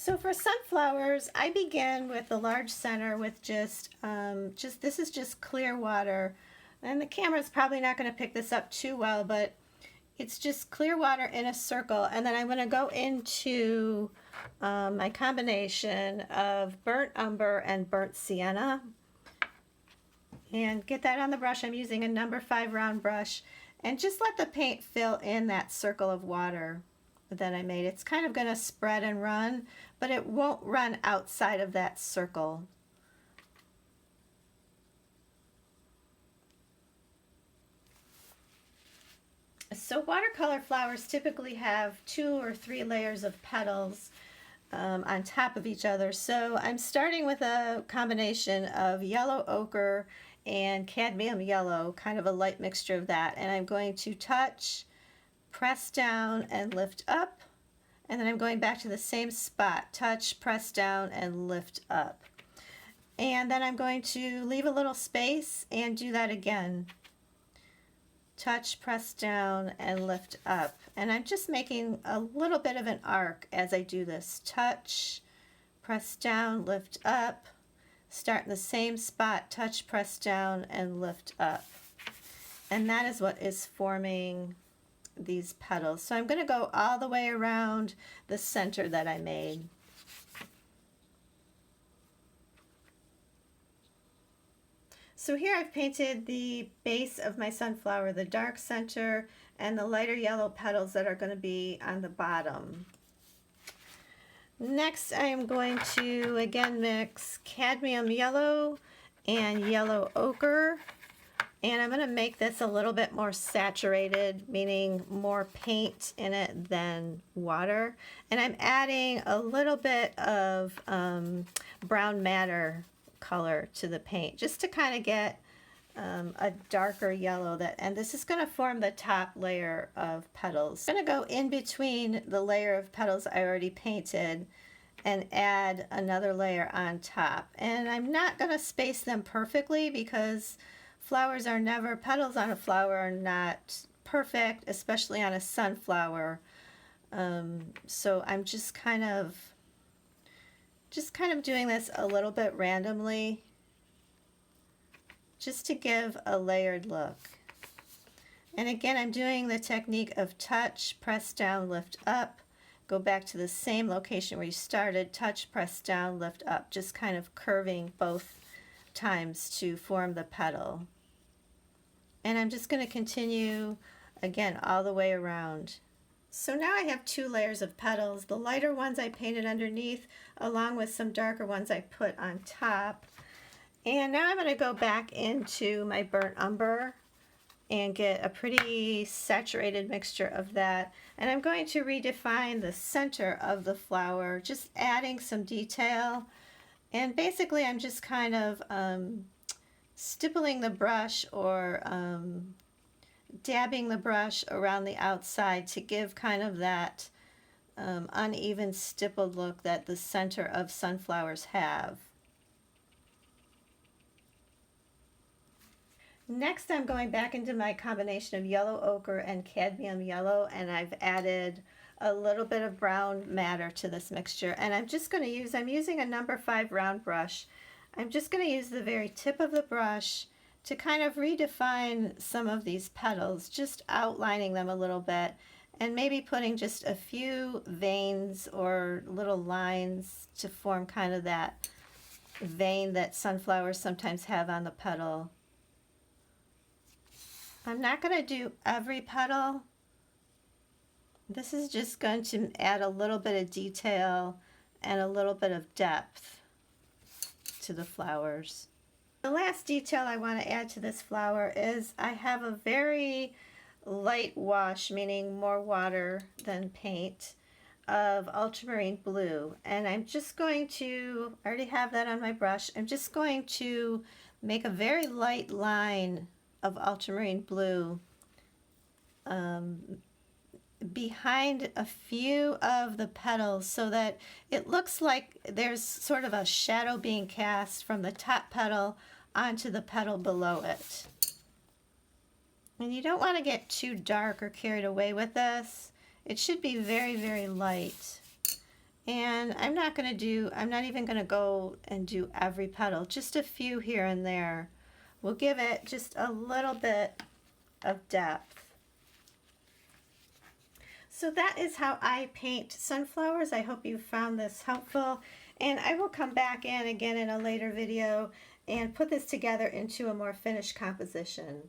So for sunflowers, I begin with a large center with just this is just clear water. And the camera's probably not going to pick this up too well, but it's just clear water in a circle. And then I'm going to go into my combination of burnt umber and burnt sienna. And get that on the brush. I'm using a number 5 round brush. And just let the paint fill in that circle of water that I made. It's kind of going to spread and run, but it won't run outside of that circle. So watercolor flowers typically have 2 or 3 layers of petals on top of each other. So I'm starting with a combination of yellow ochre and cadmium yellow, kind of a light mixture of that. And I'm going to touch, press down, and lift up. And then I'm going back to the same spot, touch, press down, and lift up. And then I'm going to leave a little space and do that again. Touch, press down, and lift up. And I'm just making a little bit of an arc as I do this. Touch, press down, lift up. Start in the same spot, touch, press down, and lift up. And that is what is forming these petals. So I'm going to go all the way around the center that I made. So here I've painted the base of my sunflower, the dark center, and the lighter yellow petals that are going to be on the bottom. Next I am going to again mix cadmium yellow and yellow ochre, and I'm going to make this a little bit more saturated, meaning more paint in it than water. And I'm adding a little bit of brown madder color to the paint just to kind of get a darker yellow, and this is going to form the top layer of petals. I'm going to go in between the layer of petals I already painted and add another layer on top. And I'm not going to space them perfectly because flowers are never, petals on a flower are not perfect, especially on a sunflower. So I'm just kind of doing this a little bit randomly, just to give a layered look. And again, I'm doing the technique of touch, press down, lift up, go back to the same location where you started, touch, press down, lift up, just kind of curving both times to form the petal. And I'm just going to continue again all the way around. So now I have 2 layers of petals. The lighter ones I painted underneath along with some darker ones I put on top. And now I'm going to go back into my burnt umber and get a pretty saturated mixture of that. And I'm going to redefine the center of the flower, just adding some detail. And basically I'm just kind of stippling the brush or dabbing the brush around the outside to give kind of that uneven stippled look that the center of sunflowers have. Next I'm going back into my combination of yellow ochre and cadmium yellow, and I've added a little bit of brown madder to this mixture. And I'm just going to use, I'm using a number 5 round brush. I'm just going to use the very tip of the brush to kind of redefine some of these petals, just outlining them a little bit and maybe putting just a few veins or little lines to form kind of that vein that sunflowers sometimes have on the petal. I'm not going to do every petal. This is just going to add a little bit of detail and a little bit of depth to the flowers. The last detail I want to add to this flower is I have a very light wash, meaning more water than paint, of ultramarine blue. And I'm just going to, I already have that on my brush, I'm just going to make a very light line of ultramarine blue behind a few of the petals so that it looks like there's sort of a shadow being cast from the top petal onto the petal below it. And you don't want to get too dark or carried away with this. It should be very, very light. And I'm not even going to go and do every petal, just a few here and there. We'll give it just a little bit of depth. So that is how I paint sunflowers. I hope you found this helpful, and I will come back in again in a later video and put this together into a more finished composition.